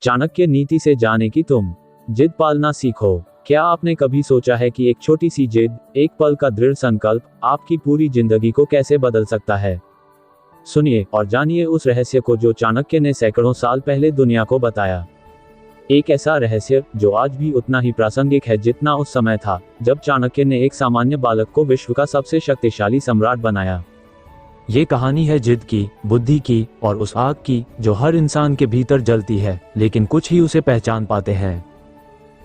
चाणक्य नीति से जाने की तुम जिद पालना सीखो। क्या आपने कभी सोचा है कि एक छोटी सी जिद, एक पल का दृढ़ संकल्प आपकी पूरी जिंदगी को कैसे बदल सकता है? सुनिए और जानिए उस रहस्य को जो चाणक्य ने सैकड़ों साल पहले दुनिया को बताया। एक ऐसा रहस्य जो आज भी उतना ही प्रासंगिक है जितना उस समय था जब चाणक्य ने एक सामान्य बालक को विश्व का सबसे शक्तिशाली सम्राट बनाया। ये कहानी है जिद की, बुद्धि की और उस आग की जो हर इंसान के भीतर जलती है, लेकिन कुछ ही उसे पहचान पाते हैं।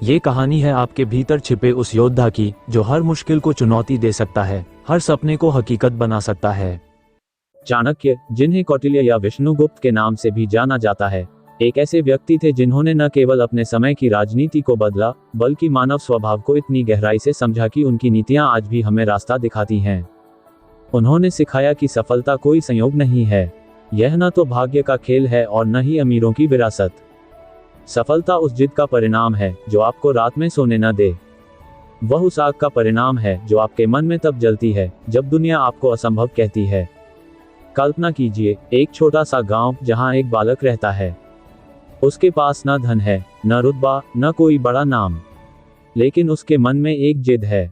ये कहानी है आपके भीतर छिपे उस योद्धा की जो हर मुश्किल को चुनौती दे सकता है, हर सपने को हकीकत बना सकता है। चाणक्य, जिन्हें कौटिल्य या विष्णुगुप्त के नाम से भी जाना जाता है, एक ऐसे व्यक्ति थे जिन्होंने न केवल अपने समय की राजनीति को बदला, बल्कि मानव स्वभाव को इतनी गहराई से समझा कि उनकी नीतियां आज भी हमें रास्ता दिखाती हैं। उन्होंने सिखाया कि सफलता कोई संयोग नहीं है, यह न तो भाग्य का खेल है और न ही अमीरों की विरासत। सफलता उस जिद का परिणाम है जो आपको रात में सोने न दे। वह उस आग का परिणाम है जो आपके मन में तब जलती है जब दुनिया आपको असंभव कहती है। कल्पना कीजिए, एक छोटा सा गांव जहां एक बालक रहता है। उसके पास न धन है, न रुतबा, न कोई बड़ा नाम, लेकिन उसके मन में एक जिद है।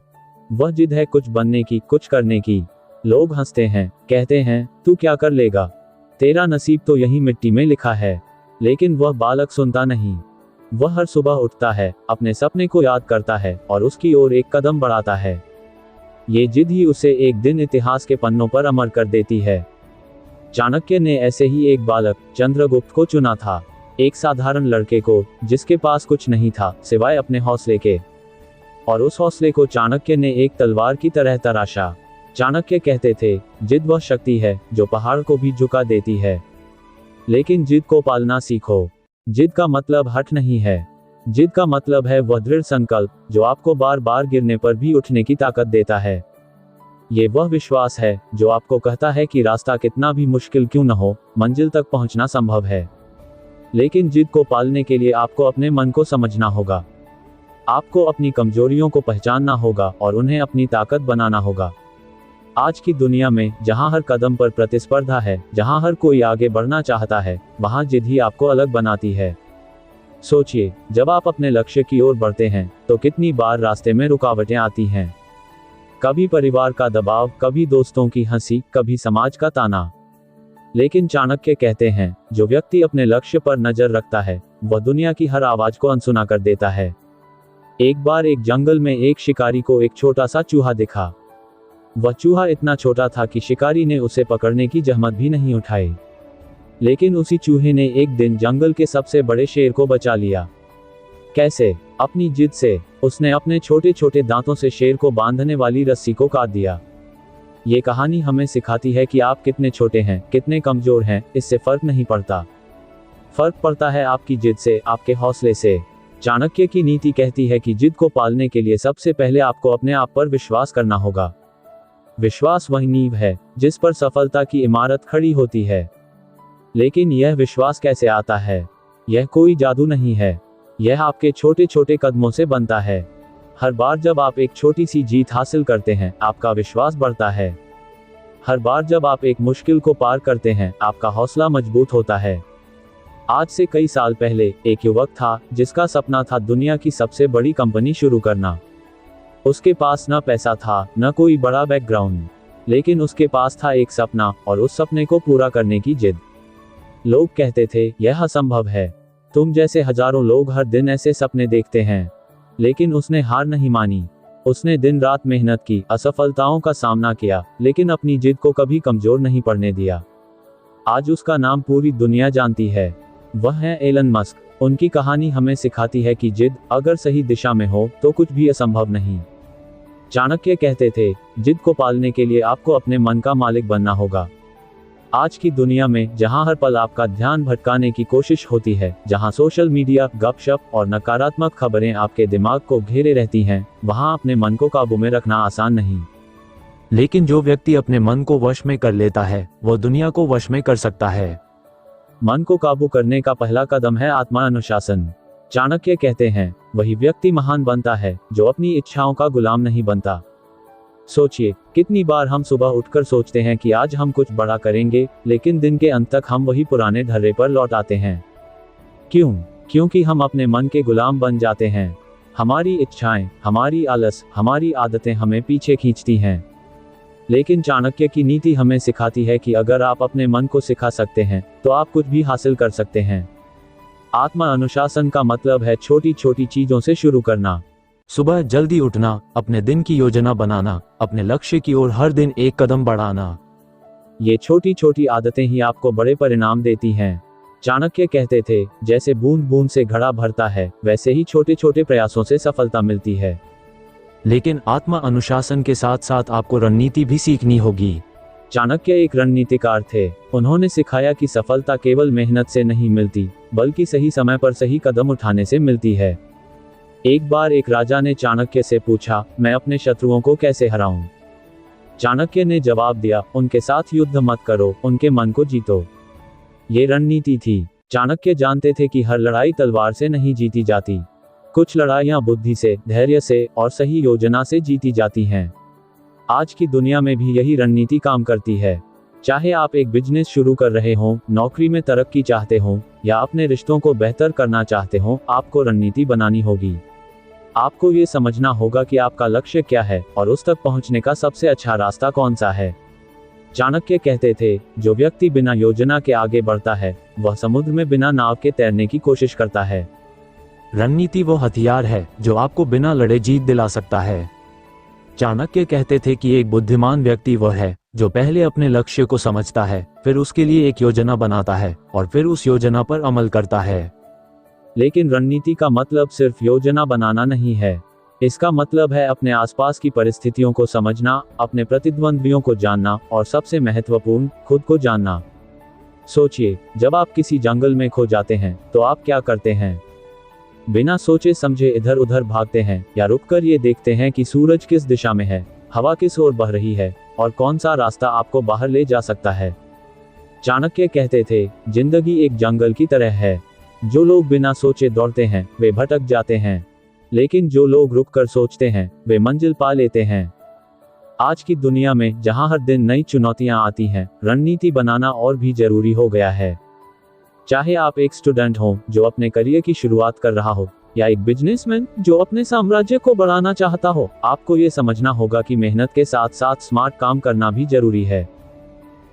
वह जिद है कुछ बनने की, कुछ करने की। लोग हंसते हैं, कहते हैं, तू क्या कर लेगा, तेरा नसीब तो यही मिट्टी में लिखा है। लेकिन वह बालक सुनता नहीं। वह हर सुबह उठता है, अपने सपने को याद करता है और उसकी ओर एक कदम बढ़ाता है। ये जिद ही उसे एक दिन इतिहास के पन्नों पर अमर कर देती है। चाणक्य ने ऐसे ही एक बालक चंद्रगुप्त को चुना था, एक साधारण लड़के को जिसके पास कुछ नहीं था सिवाय अपने हौसले के। और उस हौसले को चाणक्य ने एक तलवार की तरह तराशा। चाणक्य कहते थे, जिद वह शक्ति है जो पहाड़ को भी झुका देती है। लेकिन जिद को पालना सीखो। जिद का मतलब हठ नहीं है। जिद का मतलब है वह दृढ़ संकल्प जो आपको बार बार गिरने पर भी उठने की ताकत देता है। ये वह विश्वास है जो आपको कहता है कि रास्ता कितना भी मुश्किल क्यों न हो, मंजिल तक पहुंचना संभव है। लेकिन जिद को पालने के लिए आपको अपने मन को समझना होगा। आपको अपनी कमजोरियों को पहचानना होगा और उन्हें अपनी ताकत बनाना होगा। आज की दुनिया में जहां हर कदम पर प्रतिस्पर्धा है, जहां हर कोई आगे बढ़ना चाहता है, वहां जिद ही आपको अलग बनाती है। सोचिए, जब आप अपने लक्ष्य की ओर बढ़ते हैं तो कितनी बार रास्ते में रुकावटें आती हैं। कभी परिवार का दबाव, कभी दोस्तों की हंसी, कभी समाज का ताना। लेकिन चाणक्य कहते हैं, जो व्यक्ति अपने लक्ष्य पर नजर रखता है वह दुनिया की हर आवाज को अनसुना कर देता है। एक बार एक जंगल में एक शिकारी को एक छोटा सा चूहा दिखा। वह चूहा इतना छोटा था कि शिकारी ने उसे पकड़ने की जहमत भी नहीं उठाई। लेकिन उसी चूहे ने एक दिन जंगल के सबसे बड़े शेर को बचा लिया। कैसे? अपनी जिद से। उसने अपने छोटे छोटे दांतों से शेर को बांधने वाली रस्सी को काट दिया। ये कहानी हमें सिखाती है कि आप कितने छोटे हैं, कितने कमजोर हैं, इससे फर्क नहीं पड़ता। फर्क पड़ता है आपकी जिद से, आपके हौसले से। चाणक्य की नीति कहती है कि जिद को पालने के लिए सबसे पहले आपको अपने आप पर विश्वास करना होगा। विश्वास वही नींव है जिस पर सफलता की इमारत खड़ी होती है। लेकिन यह विश्वास कैसे आता है? यह कोई जादू नहीं है, यह आपके छोटे छोटे कदमों से बनता है। हर बार जब आप एक छोटी सी जीत हासिल करते हैं, आपका विश्वास बढ़ता है। हर बार जब आप एक मुश्किल को पार करते हैं, आपका हौसला मजबूत होता है। आज से कई साल पहले एक युवक था जिसका सपना था दुनिया की सबसे बड़ी कंपनी शुरू करना। उसके पास न पैसा था, न कोई बड़ा बैकग्राउंड, लेकिन उसके पास था एक सपना और उस सपने को पूरा करने की जिद। लोग कहते थे, यह असंभव है, तुम जैसे हजारों लोग हर दिन ऐसे सपने देखते हैं। लेकिन उसने हार नहीं मानी। उसने दिन रात मेहनत की, असफलताओं का सामना किया, लेकिन अपनी जिद को कभी कमजोर नहीं पड़ने दिया। आज उसका नाम पूरी दुनिया जानती है। वह है एलन मस्क। उनकी कहानी हमें सिखाती है कि जिद अगर सही दिशा में हो तो कुछ भी असंभव नहीं। चाणक्य कहते थे, जिद को पालने के लिए आपको अपने मन का मालिक बनना होगा। आज की दुनिया में जहां हर पल आपका ध्यान भटकाने की कोशिश होती है, जहां सोशल मीडिया, गपशप और नकारात्मक खबरें आपके दिमाग को घेरे रहती हैं, वहां अपने मन को काबू में रखना आसान नहीं। लेकिन जो व्यक्ति अपने मन को वश में कर लेता है, वह दुनिया को वश में कर सकता है। मन को काबू करने का पहला कदम है आत्मा अनुशासन। चाणक्य कहते हैं, वही व्यक्ति महान बनता है जो अपनी इच्छाओं का गुलाम नहीं बनता। सोचिए, कितनी बार हम सुबह उठकर सोचते हैं कि आज हम कुछ बड़ा करेंगे, लेकिन दिन के अंत तक हम वही पुराने ढर्रे पर लौट आते हैं। क्यों? क्योंकि हम अपने मन के गुलाम बन जाते हैं। हमारी इच्छाएं, हमारी आलस, हमारी आदतें हमें पीछे खींचती हैं। लेकिन चाणक्य की नीति हमें सिखाती है कि अगर आप अपने मन को सिखा सकते हैं तो आप कुछ भी हासिल कर सकते हैं। आत्मा अनुशासन का मतलब है छोटी छोटी चीजों से शुरू करना। सुबह जल्दी उठना, अपने दिन की योजना बनाना, अपने लक्ष्य की ओर हर दिन एक कदम बढ़ाना। ये छोटी छोटी आदतें ही आपको बड़े परिणाम देती हैं। चाणक्य कहते थे, जैसे बूंद बूंद से घड़ा भरता है, वैसे ही छोटे छोटे प्रयासों से सफलता मिलती है। लेकिन आत्मा अनुशासन के साथ साथ आपको रणनीति भी सीखनी होगी। चाणक्य एक रणनीतिकार थे। उन्होंने सिखाया कि सफलता केवल मेहनत से नहीं मिलती, बल्कि सही समय पर सही कदम उठाने से मिलती है। एक बार एक राजा ने चाणक्य से पूछा, मैं अपने शत्रुओं को कैसे हराऊं? चाणक्य ने जवाब दिया, उनके साथ युद्ध मत करो, उनके मन को जीतो। ये रणनीति थी। चाणक्य जानते थे कि हर लड़ाई तलवार से नहीं जीती जाती। कुछ लड़ाइयां बुद्धि से, धैर्य से और सही योजना से जीती जाती हैं। आज की दुनिया में भी यही रणनीति काम करती है। चाहे आप एक बिजनेस शुरू कर रहे हों, नौकरी में तरक्की चाहते हों या अपने रिश्तों को बेहतर करना चाहते हों, आपको रणनीति बनानी होगी। आपको ये समझना होगा कि आपका लक्ष्य क्या है और उस तक पहुंचने का सबसे अच्छा रास्ता कौन सा है। चाणक्य कहते थे, जो व्यक्ति बिना योजना के आगे बढ़ता है वह समुद्र में बिना नाव के तैरने की कोशिश करता है। रणनीति वो हथियार है जो आपको बिना लड़े जीत दिला सकता है। चाणक्य कहते थे कि एक बुद्धिमान व्यक्ति वह है जो पहले अपने लक्ष्य को समझता है, फिर उसके लिए एक योजना बनाता है और फिर उस योजना पर अमल करता है। लेकिन रणनीति का मतलब सिर्फ योजना बनाना नहीं है। इसका मतलब है अपने आसपास की परिस्थितियों को समझना, अपने प्रतिद्वंद्वियों को जानना और सबसे महत्वपूर्ण, खुद को जानना। सोचिए, जब आप किसी जंगल में खो जाते हैं तो आप क्या करते हैं? बिना सोचे समझे इधर उधर भागते हैं या रुककर ये देखते हैं कि सूरज किस दिशा में है, हवा किस ओर बह रही है और कौन सा रास्ता आपको बाहर ले जा सकता है। चाणक्य कहते थे, जिंदगी एक जंगल की तरह है। जो लोग बिना सोचे दौड़ते हैं वे भटक जाते हैं, लेकिन जो लोग रुककर सोचते हैं वे मंजिल पा लेते हैं। आज की दुनिया में जहां हर दिन नई चुनौतियां आती हैं, रणनीति बनाना और भी जरूरी हो गया है। चाहे आप एक स्टूडेंट हो जो अपने करियर की शुरुआत कर रहा हो या एक बिजनेसमैन जो अपने साम्राज्य को बढ़ाना चाहता हो, आपको ये समझना होगा कि मेहनत के साथ साथ स्मार्ट काम करना भी जरूरी है।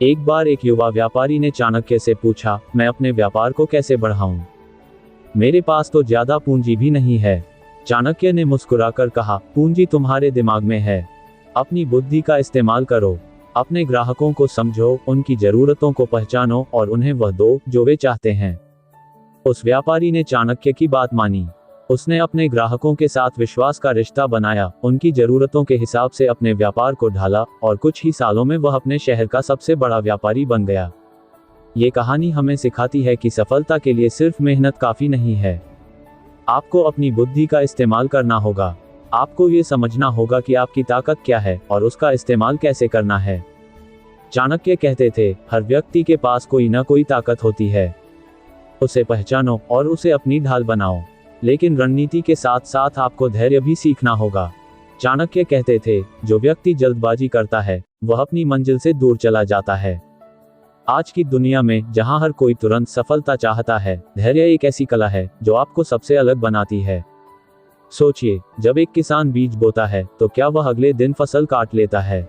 एक बार एक युवा व्यापारी ने चाणक्य से पूछा, मैं अपने व्यापार को कैसे बढ़ाऊं? मेरे पास तो ज्यादा पूंजी भी नहीं है। चाणक्य ने मुस्कुराकर कहा, पूंजी तुम्हारे दिमाग में है। अपनी बुद्धि का इस्तेमाल करो। अपने ग्राहकों को समझो, उनकी जरूरतों को पहचानो और उन्हें वह दो जो वे चाहते हैं। उस व्यापारी ने चाणक्य की बात मानी। उसने अपने ग्राहकों के साथ विश्वास का रिश्ता बनाया, उनकी जरूरतों के हिसाब से अपने व्यापार को ढाला और कुछ ही सालों में वह अपने शहर का सबसे बड़ा व्यापारी बन गया। ये कहानी हमें सिखाती है कि सफलता के लिए सिर्फ मेहनत काफी नहीं है। आपको अपनी बुद्धि का इस्तेमाल करना होगा। आपको ये समझना होगा कि आपकी ताकत क्या है और उसका इस्तेमाल कैसे करना है। चाणक्य कहते थे, हर व्यक्ति के पास कोई ना कोई ताकत होती है। उसे पहचानो और उसे अपनी ढाल बनाओ। लेकिन रणनीति के साथ साथ आपको धैर्य भी सीखना होगा। चाणक्य कहते थे, जो व्यक्ति जल्दबाजी करता है वह अपनी मंजिल से दूर चला जाता है। आज की दुनिया में जहां हर कोई तुरंत सफलता चाहता है, धैर्य एक ऐसी कला है जो आपको सबसे अलग बनाती है। सोचिए, जब एक किसान बीज बोता है तो क्या वह अगले दिन फसल काट लेता है?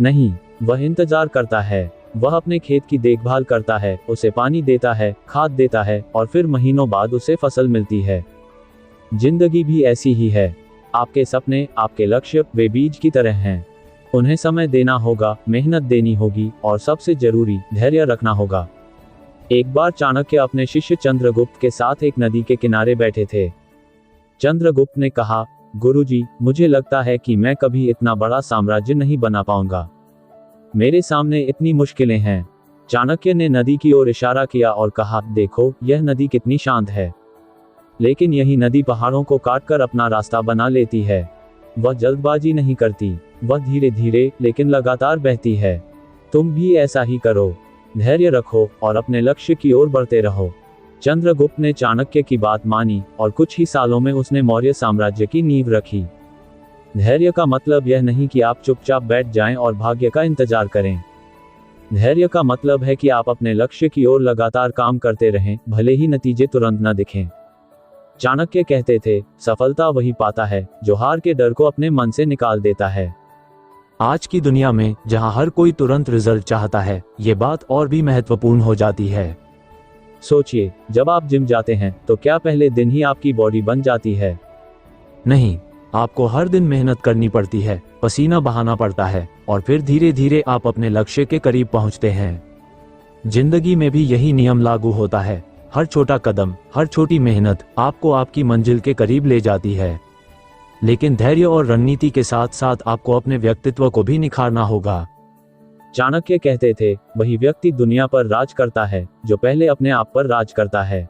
नहीं, वह इंतजार करता है। वह अपने खेत की देखभाल करता है, उसे पानी देता है, खाद देता है और फिर महीनों बाद उसे फसल मिलती है। जिंदगी भी ऐसी ही है। आपके सपने, आपके लक्ष्य वे बीज की तरह हैं। उन्हें समय देना होगा, मेहनत देनी होगी और सबसे जरूरी, धैर्य रखना होगा। एक बार चाणक्य अपने शिष्य चंद्रगुप्त के साथ एक नदी के किनारे बैठे थे। चंद्रगुप्त ने कहा, गुरुजी, मुझे लगता है कि मैं कभी इतना बड़ा साम्राज्य नहीं बना पाऊंगा। मेरे सामने इतनी मुश्किलें हैं। चाणक्य ने नदी की ओर इशारा किया और कहा, देखो, यह नदी कितनी शांत है। लेकिन यही नदी पहाड़ों को काटकर अपना रास्ता बना लेती है। वह जल्दबाजी नहीं करती, वह धीरे धीरे लेकिन लगातार बहती है। तुम भी ऐसा ही करो, धैर्य रखो और अपने लक्ष्य की ओर बढ़ते रहो। चंद्रगुप्त ने चाणक्य की बात मानी और कुछ ही सालों में उसने मौर्य साम्राज्य की नींव रखी। धैर्य का मतलब यह नहीं कि आप चुपचाप बैठ जाएं और भाग्य का इंतजार करें। धैर्य का मतलब है कि आप अपने लक्ष्य की ओर लगातार काम करते रहें, भले ही नतीजे तुरंत न दिखें। चाणक्य कहते थे, सफलता वही पाता है जो हार के डर को अपने मन से निकाल देता है। आज की दुनिया में जहां हर कोई तुरंत रिजल्ट चाहता है, ये बात और भी महत्वपूर्ण हो जाती है। सोचिए, जब आप जिम जाते हैं तो क्या पहले दिन ही आपकी बॉडी बन जाती है? नहीं, आपको हर दिन मेहनत करनी पड़ती है, पसीना बहाना पड़ता है और फिर धीरे धीरे आप अपने लक्ष्य के करीब पहुंचते हैं। जिंदगी में भी यही नियम लागू होता है। हर छोटा कदम, हर छोटी मेहनत आपको आपकी मंजिल के करीब ले जाती है। लेकिन धैर्य और रणनीति के साथ साथ आपको अपने व्यक्तित्व को भी निखारना होगा। चाणक्य कहते थे, वही व्यक्ति दुनिया पर राज करता है जो पहले अपने आप पर राज करता है।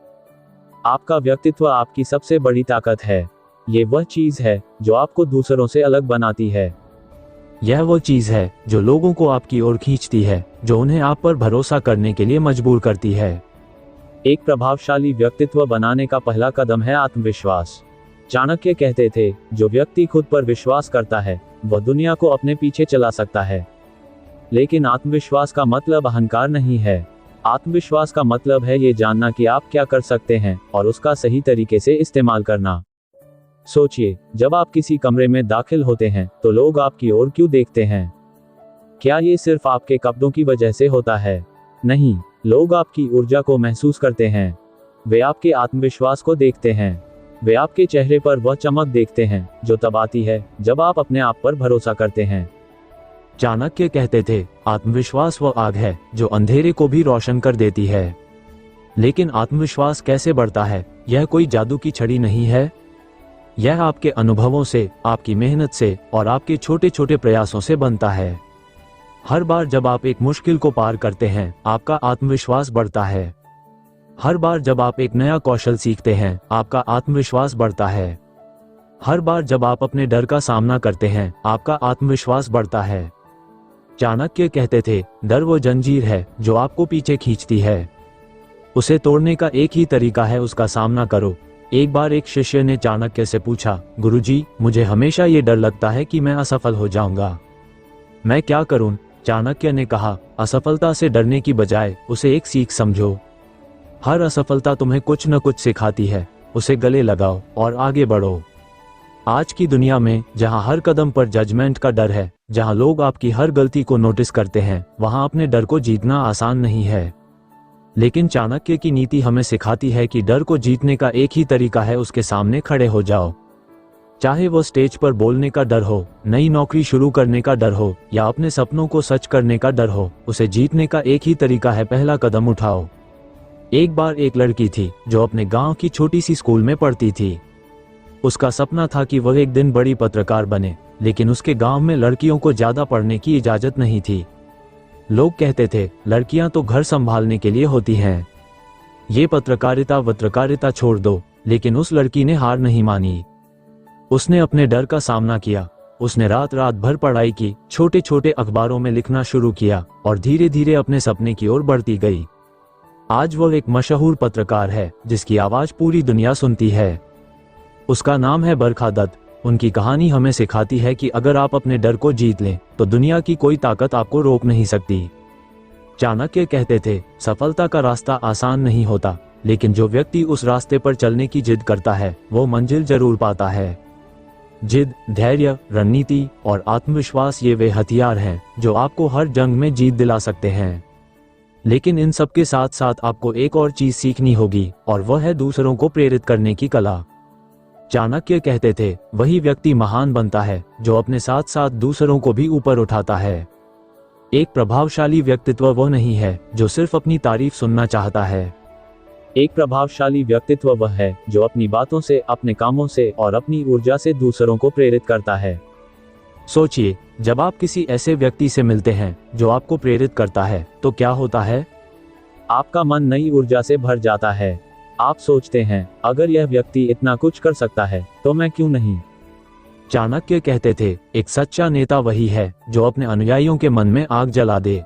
आपका व्यक्तित्व आपकी सबसे बड़ी ताकत है। ये वह चीज है जो आपको दूसरों से अलग बनाती है। यह वो चीज है जो लोगों को आपकी ओर खींचती है, जो उन्हें आप पर भरोसा करने के लिए मजबूर करती है। एक प्रभावशाली व्यक्तित्व बनाने का पहला कदम है आत्मविश्वास। चाणक्य कहते थे, जो व्यक्ति खुद पर विश्वास करता है वह दुनिया को अपने पीछे चला सकता है। लेकिन आत्मविश्वास का मतलब अहंकार नहीं है। आत्मविश्वास का मतलब है ये जानना कि आप क्या कर सकते हैं और उसका सही तरीके से इस्तेमाल करना। सोचिए, जब आप किसी कमरे में दाखिल होते हैं तो लोग आपकी ओर क्यों देखते हैं? क्या ये सिर्फ आपके कपड़ों की वजह से होता है? नहीं, लोग आपकी ऊर्जा को महसूस करते हैं। वे आपके आत्मविश्वास को देखते हैं। वे आपके चेहरे पर वह चमक देखते हैं जो तब आती है जब आप अपने आप पर भरोसा करते हैं। चाणक्य कहते थे, आत्मविश्वास वो आग है जो अंधेरे को भी रोशन कर देती है। लेकिन आत्मविश्वास कैसे बढ़ता है? यह कोई जादू की छड़ी नहीं है। यह आपके अनुभवों से, आपकी मेहनत से और आपके छोटे छोटे प्रयासों से बनता है। हर बार जब आप एक मुश्किल को पार करते हैं, आपका आत्मविश्वास बढ़ता है। हर बार जब आप एक नया कौशल सीखते हैं, आपका आत्मविश्वास बढ़ता है। हर बार जब आप अपने डर का सामना करते हैं, आपका आत्मविश्वास बढ़ता है। चाणक्य कहते थे, डर वो जंजीर है जो आपको पीछे खींचती है। उसे तोड़ने का एक ही तरीका है, उसका सामना करो। एक बार एक शिष्य ने चाणक्य से पूछा, गुरुजी, मुझे हमेशा ये डर लगता है कि मैं असफल हो जाऊंगा, मैं क्या करूं? चाणक्य ने कहा, असफलता से डरने की बजाय उसे एक सीख समझो। हर असफलता तुम्हें कुछ न कुछ सिखाती है, उसे गले लगाओ और आगे बढ़ो। आज की दुनिया में जहां हर कदम पर जजमेंट का डर है, जहां लोग आपकी हर गलती को नोटिस करते हैं, वहां अपने डर को जीतना आसान नहीं है। लेकिन चाणक्य की नीति हमें सिखाती है कि डर को जीतने का एक ही तरीका है, उसके सामने खड़े हो जाओ। चाहे वो स्टेज पर बोलने का डर हो, नई नौकरी शुरू करने का डर हो या अपने सपनों को सच करने का डर हो, उसे जीतने का एक ही तरीका है, पहला कदम उठाओ। एक बार एक लड़की थी जो अपने गांव की छोटी सी स्कूल में पढ़ती थी। उसका सपना था कि वह एक दिन बड़ी पत्रकार बने, लेकिन उसके गांव में लड़कियों को ज्यादा पढ़ने की इजाजत नहीं थी। लोग कहते थे, लड़कियां तो घर संभालने के लिए होती हैं, ये पत्रकारिता छोड़ दो। लेकिन उस लड़की ने हार नहीं मानी। उसने अपने डर का सामना किया। उसने रात रात भर पढ़ाई की, छोटे छोटे अखबारों में लिखना शुरू किया और धीरे धीरे अपने सपने की ओर बढ़ती गई। आज वह एक मशहूर पत्रकार है जिसकी आवाज पूरी दुनिया सुनती है। उसका नाम है बरखा दत्त। उनकी कहानी हमें सिखाती है कि अगर आप अपने डर को जीत लें तो दुनिया की कोई ताकत आपको रोक नहीं सकती। चाणक्य कहते थे, सफलता का रास्ता आसान नहीं होता, लेकिन जो व्यक्ति उस रास्ते पर चलने की जिद करता है वो मंजिल जरूर पाता है। जिद, धैर्य, रणनीति और आत्मविश्वास, ये वे हथियार हैं जो आपको हर जंग में जीत दिला सकते हैं। लेकिन इन सब के साथ साथ आपको एक और चीज सीखनी होगी और वह है दूसरों को प्रेरित करने की कला। चाणक्य कहते थे, वही व्यक्ति महान बनता है जो अपने साथ साथ दूसरों को भी ऊपर उठाता है। एक प्रभावशाली व्यक्तित्व वो नहीं है जो सिर्फ अपनी तारीफ सुनना चाहता है। एक प्रभावशाली व्यक्तित्व वह है जो अपनी बातों से, अपने कामों से और अपनी ऊर्जा से दूसरों को प्रेरित करता है। सोचिए, जब आप किसी ऐसे व्यक्ति से मिलते हैं जो आपको प्रेरित करता है तो क्या होता है? आपका मन नई ऊर्जा से भर जाता है। आप सोचते हैं, अगर यह व्यक्ति इतना कुछ कर सकता है तो मैं क्यों नहीं। चाणक्य कहते थे, एक सच्चा नेता वही है जो अपने अनुयायियों के मन में आग जला दे।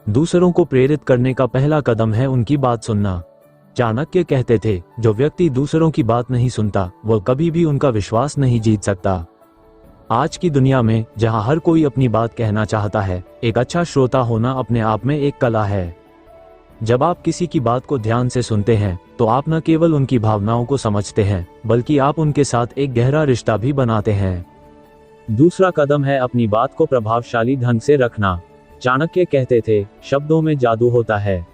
दूसरों को प्रेरित करने का पहला कदम है उनकी बात सुनना। चाणक्य कहते थे, जो व्यक्ति दूसरों की बात नहीं सुनता वह कभी भी उनका विश्वास नहीं जीत सकता। आज की दुनिया में जहां हर कोई अपनी बात कहना चाहता है, एक अच्छा श्रोता होना अपने आप में एक कला है। जब आप किसी की बात को ध्यान से सुनते हैं तो आप न केवल उनकी भावनाओं को समझते हैं, बल्कि आप उनके साथ एक गहरा रिश्ता भी बनाते हैं। दूसरा कदम है अपनी बात को प्रभावशाली ढंग से रखना। चाणक्य कहते थे, शब्दों में जादू होता है।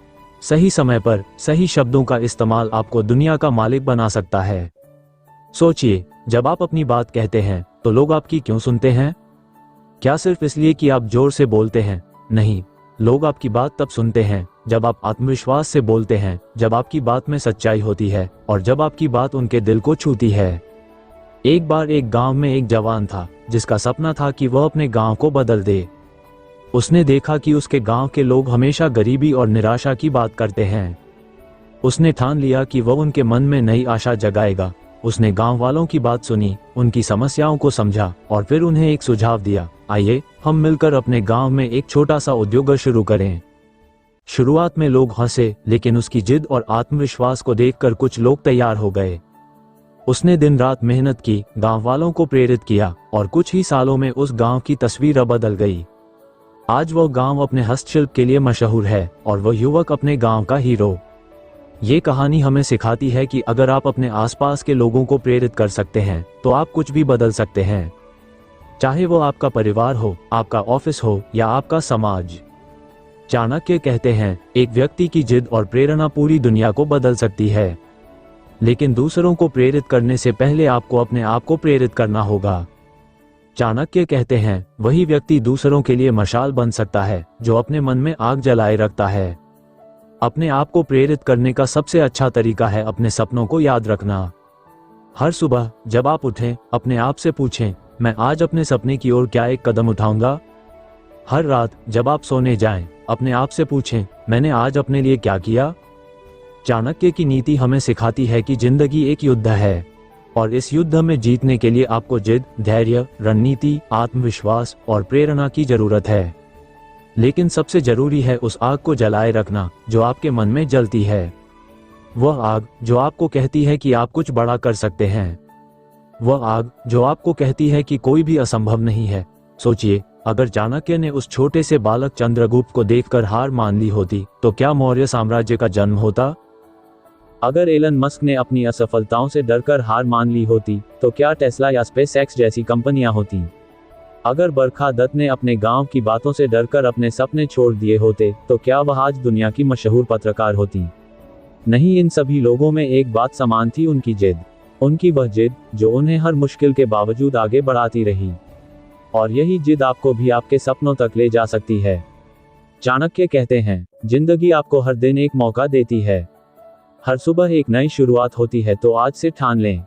सही समय पर सही शब्दों का इस्तेमाल आपको दुनिया का मालिक बना सकता है। सोचिए, जब आप अपनी बात कहते हैं तो लोग आपकी क्यों सुनते हैं? क्या सिर्फ इसलिए कि आप जोर से बोलते हैं? नहीं, लोग आपकी बात तब सुनते हैं जब आप आत्मविश्वास से बोलते हैं, जब आपकी बात में सच्चाई होती है और जब आपकी बात उनके दिल को छूती है। एक बार एक गांव में एक जवान था जिसका सपना था कि वह अपने गांव को बदल दे। उसने देखा कि उसके गांव के लोग हमेशा गरीबी और निराशा की बात करते हैं। उसने ठान लिया कि वह उनके मन में नई आशा जगाएगा। उसने गांव वालों की बात सुनी, उनकी समस्याओं को समझा और फिर उन्हें एक सुझाव दिया, आइए हम मिलकर अपने गांव में एक छोटा सा उद्योग शुरू करें। शुरुआत में लोग हंसे, लेकिन उसकी जिद और आत्मविश्वास को देखकर कुछ लोग तैयार हो गए। उसने दिन रात मेहनत की, गांव वालों को प्रेरित किया और कुछ ही सालों में उस गांव की तस्वीर बदल गई। आज वह गांव अपने हस्तशिल्प के लिए मशहूर है और वह युवक अपने गांव का हीरो। ये कहानी हमें सिखाती है कि अगर आप अपने आसपास के लोगों को प्रेरित कर सकते हैं तो आप कुछ भी बदल सकते हैं, चाहे वो आपका परिवार हो, आपका ऑफिस हो या आपका समाज। चाणक्य कहते हैं, एक व्यक्ति की जिद और प्रेरणा पूरी दुनिया को बदल सकती है, लेकिन दूसरों को प्रेरित करने से पहले आपको अपने आप को प्रेरित करना होगा। चाणक्य कहते हैं, वही व्यक्ति दूसरों के लिए मशाल बन सकता है जो अपने मन में आग जलाए रखता है। अपने आप को प्रेरित करने का सबसे अच्छा तरीका है अपने सपनों को याद रखना। हर सुबह जब आप उठें, अपने आप से पूछें, मैं आज अपने सपने की ओर क्या एक कदम उठाऊंगा? हर रात जब आप सोने जाएं, अपने आप से पूछें, मैंने आज अपने लिए क्या किया? चाणक्य की नीति हमें सिखाती है कि जिंदगी एक युद्ध है और इस युद्ध में जीतने के लिए आपको जिद, धैर्य, रणनीति, आत्मविश्वास और प्रेरणा की जरूरत है। लेकिन सबसे जरूरी है उस आग को जलाए रखना जो आपके मन में जलती है। वह आग जो आपको कहती है कि आप कुछ बड़ा कर सकते हैं। वह आग जो आपको कहती है कि कोई भी असंभव नहीं है। सोचिए, अगर चाणक्य ने उस छोटे से बालक चंद्रगुप्त को देखकर हार मान ली होती तो क्या मौर्य साम्राज्य का जन्म होता? अगर एलन मस्क ने अपनी असफलताओं से डरकर हार मान ली होती तो क्या टेस्ला या स्पेसएक्स जैसी कंपनियां होती? अगर बरखा दत्त ने अपने गांव की बातों से डरकर अपने सपने छोड़ दिए होते तो क्या वह आज दुनिया की मशहूर पत्रकार होती? नहीं, इन सभी लोगों में एक बात समान थी, उनकी जिद। उनकी वह जिद जो उन्हें हर मुश्किल के बावजूद आगे बढ़ाती रही। और यही जिद आपको भी आपके सपनों तक ले जा सकती है। चाणक्य कहते हैं, जिंदगी आपको हर दिन एक मौका देती है। हर सुबह एक नई शुरुआत होती है, तो आज से ठान लें,